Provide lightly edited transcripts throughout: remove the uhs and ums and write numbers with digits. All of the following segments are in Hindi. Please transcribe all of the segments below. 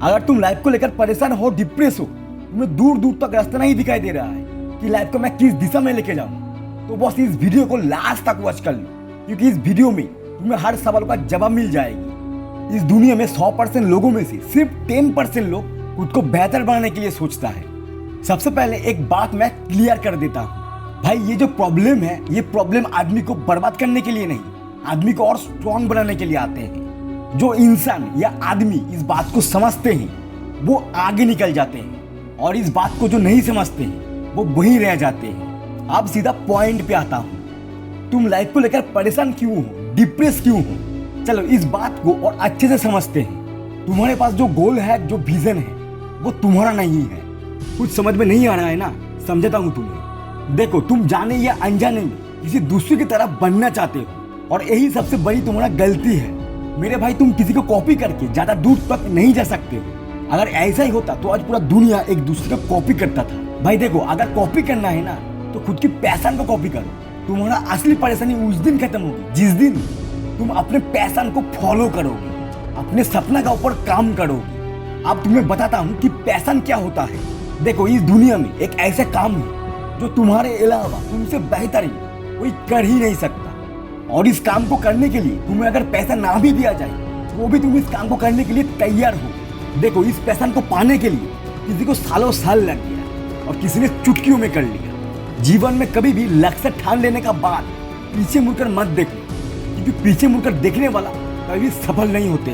अगर तुम लाइफ को लेकर परेशान हो, डिप्रेस हो, तुम्हें दूर दूर तक रास्ता नहीं दिखाई दे रहा है कि लाइफ को मैं किस दिशा में लेके जाऊं, तो बस इस वीडियो को लास्ट तक वॉच कर लो, क्योंकि इस वीडियो में तुम्हें हर सवाल का जवाब मिल जाएगी। इस दुनिया में 100% लोगों में से सिर्फ 10% लोग खुद को बेहतर बनाने के लिए सोचता है। सबसे पहले एक बात मैं क्लियर कर देता हूँ, भाई ये जो प्रॉब्लम है, ये प्रॉब्लम आदमी को बर्बाद करने के लिए नहीं, आदमी को और स्ट्रॉन्ग बनाने के लिए आते हैं। जो इंसान या आदमी इस बात को समझते हैं वो आगे निकल जाते हैं, और इस बात को जो नहीं समझते हैं वो वहीं रह जाते हैं। अब सीधा पॉइंट पे आता हूँ, तुम लाइफ को लेकर परेशान क्यों हो, डिप्रेस क्यों हो? चलो इस बात को और अच्छे से समझते हैं। तुम्हारे पास जो गोल है, जो विजन है, वो तुम्हारा नहीं है। कुछ समझ में नहीं आ रहा है ना? समझाता हूँ तुम्हें। देखो, तुम जाने या अनजाने में किसी दूसरे की तरह बनना चाहते हो, और यही सबसे बड़ी तुम्हारा गलती है। मेरे भाई, तुम किसी को कॉपी करके ज्यादा दूर तक नहीं जा सकते हो। अगर ऐसा ही होता तो आज पूरा दुनिया एक दूसरे को कॉपी करता था। भाई देखो, अगर कॉपी करना है ना तो खुद की पैशन को कॉपी करो। तुम्हारा असली परेशानी उस दिन खत्म होगी जिस दिन तुम अपने पैशन को फॉलो करोगे, अपने सपना का ऊपर काम करोगे। अब तुम्हें बताता हूँ कि पैशन क्या होता है। देखो, इस दुनिया में एक ऐसा काम है जो तुम्हारे अलावा तुमसे बेहतर कोई कर ही नहीं सकता, और इस काम को करने के लिए तुम्हें अगर पैसा ना भी दिया जाए वो भी तुम इस काम को करने के लिए तैयार हो। देखो, इस पैशन को पाने के लिए किसी को सालों साल लग गया और किसी ने चुटकियों में कर लिया। जीवन में कभी भी लक्ष्य ठान लेने का बाद पीछे मुड़कर मत देखो, क्योंकि पीछे मुड़कर देखने वाला कभी सफल नहीं होते।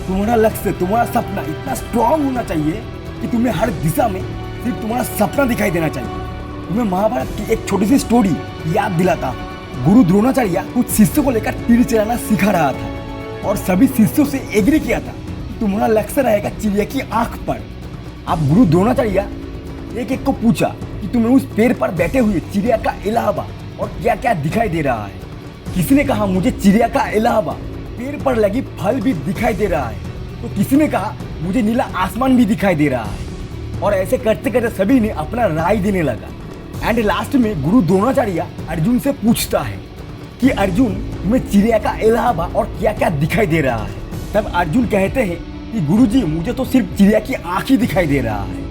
तुम्हारा लक्ष्य, तुम्हारा सपना इतना स्ट्रांग होना चाहिए कि तुम्हें हर दिशा में सिर्फ तुम्हारा सपना दिखाई देना चाहिए। तुम्हें महाभारत की एक छोटी सी स्टोरी याद दिलाता हूँ। गुरु द्रोणाचार्य कुछ शिष्यों को लेकर तीर चलाना सिखा रहा था, और सभी शिष्यों से एग्री किया था कि तुम्हारा लक्ष्य रहेगा चिड़िया की आंख पर। अब गुरु द्रोणाचार्य एक एक को पूछा कि तुम्हें उस पेड़ पर बैठे हुए चिड़िया का अलावा और क्या क्या दिखाई दे रहा है। किसी ने कहा, मुझे चिड़िया का अलावा पेड़ पर लगी फल भी दिखाई दे रहा है, तो किसी ने कहा, मुझे नीला आसमान भी दिखाई दे रहा है। और ऐसे करते करते सभी ने अपना राय देने लगा। एंड लास्ट में गुरु द्रोणाचार्य अर्जुन से पूछता है कि अर्जुन, तुम्हें चिड़िया का अलावा और क्या क्या दिखाई दे रहा है? तब अर्जुन कहते हैं कि गुरुजी, मुझे तो सिर्फ चिड़िया की आंख ही दिखाई दे रहा है।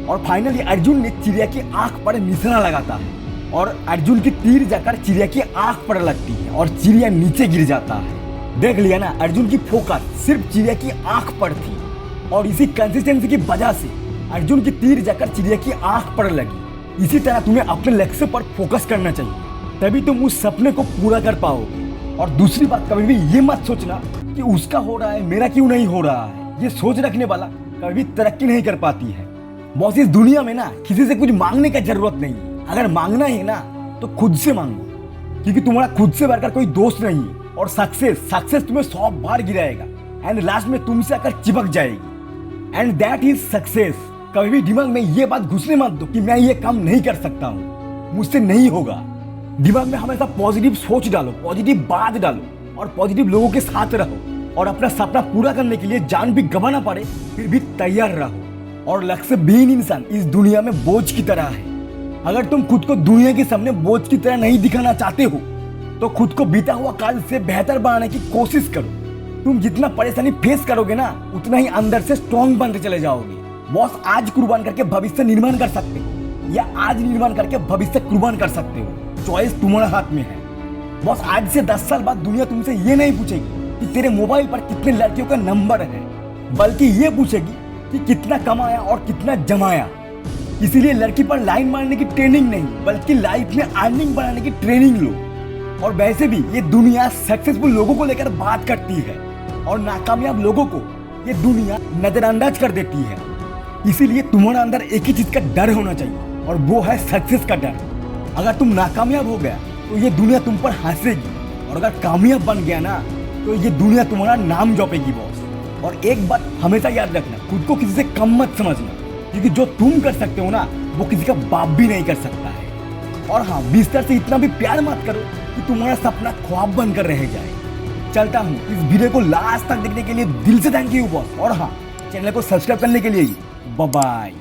और फाइनली अर्जुन ने चिड़िया की आंख पर निशाना लगाता है, और अर्जुन की तीर जाकर चिड़िया की आंख पर लगती है और चिड़िया नीचे गिर जाता है। देख लिया ना, अर्जुन की फोकस सिर्फ चिड़िया की आंख पर थी, और इसी कंसिस्टेंसी की वजह से अर्जुन की तीर जाकर चिड़िया की आंख पर लगी। इसी तरह तुम्हें अपने लक्ष्य पर फोकस करना चाहिए, तभी तुम उस सपने को पूरा कर पाओगे। और दूसरी बात, कभी भी ये मत सोचना कि उसका हो रहा है, मेरा क्यों नहीं हो रहा है। ये सोच रखने वाला कभी तरक्की नहीं कर पाती है। बॉस, इस दुनिया में ना किसी से कुछ मांगने का जरूरत नहीं है। अगर मांगना है ना तो खुद से मांगो, क्योंकि तुम्हारा खुद से बढ़कर कोई दोस्त नहीं है। और सक्सेस तुम्हें 100 बार गिराएगा एंड लास्ट में तुमसे आकर चिपक जाएगी, एंड दैट इज सक्सेस। कभी भी दिमाग में ये बात घुसने मत दो कि मैं ये काम नहीं कर सकता हूँ, मुझसे नहीं होगा। दिमाग में हमेशा पॉजिटिव सोच डालो, पॉजिटिव बात डालो, और पॉजिटिव लोगों के साथ रहो, और अपना सपना पूरा करने के लिए जान भी गंवाना पड़े फिर भी तैयार रहो। और लक्ष्यहीन इंसान इस दुनिया में बोझ की तरह है। अगर तुम खुद को दुनिया के सामने बोझ की तरह नहीं दिखाना चाहते हो तो खुद को बीता हुआ काल से बेहतर बनाने की कोशिश करो। तुम जितना परेशानी फेस करोगे ना, उतना ही अंदर से स्ट्रॉन्ग बनते चले जाओगे। बॉस, आज कुर्बान करके भविष्य निर्माण कर सकते हो, या आज निर्माण करके भविष्य कुर्बान कर सकते हो। चॉइस तुम्हारे हाथ में है। बॉस, आज से 10 साल बाद दुनिया तुमसे ये नहीं पूछेगी कि तेरे मोबाइल पर कितने लड़कियों का नंबर है, बल्कि ये पूछेगी कि कितना कमाया और कितना जमाया। इसीलिए लड़की पर लाइन मारने की ट्रेनिंग नहीं, बल्कि लाइफ में अर्निंग बनाने की ट्रेनिंग लो। और वैसे भी ये दुनिया सक्सेसफुल लोगों को लेकर बात करती है, और नाकामयाब लोगों को ये दुनिया नजरअंदाज कर देती है। इसीलिए तुम्हारे अंदर एक ही चीज का डर होना चाहिए, और वो है सक्सेस का डर। अगर तुम नाकामयाब हो गया तो ये दुनिया तुम पर हंसेगी, और अगर कामयाब बन गया ना तो ये दुनिया तुम्हारा नाम जपेगी बॉस। और एक बात हमेशा याद रखना, खुद को किसी से कम मत समझना, क्योंकि जो तुम कर सकते हो ना वो किसी का बाप भी नहीं कर सकता है। और हाँ, बिस्तर से इतना भी प्यार मत करो कि तुम्हारा सपना ख्वाब बनकर रह जाए। चलता हूँ। इस वीडियो को लास्ट तक देखने के लिए दिल से थैंक यू बॉस, और हाँ, चैनल को सब्सक्राइब करने के लिए बाय बाय।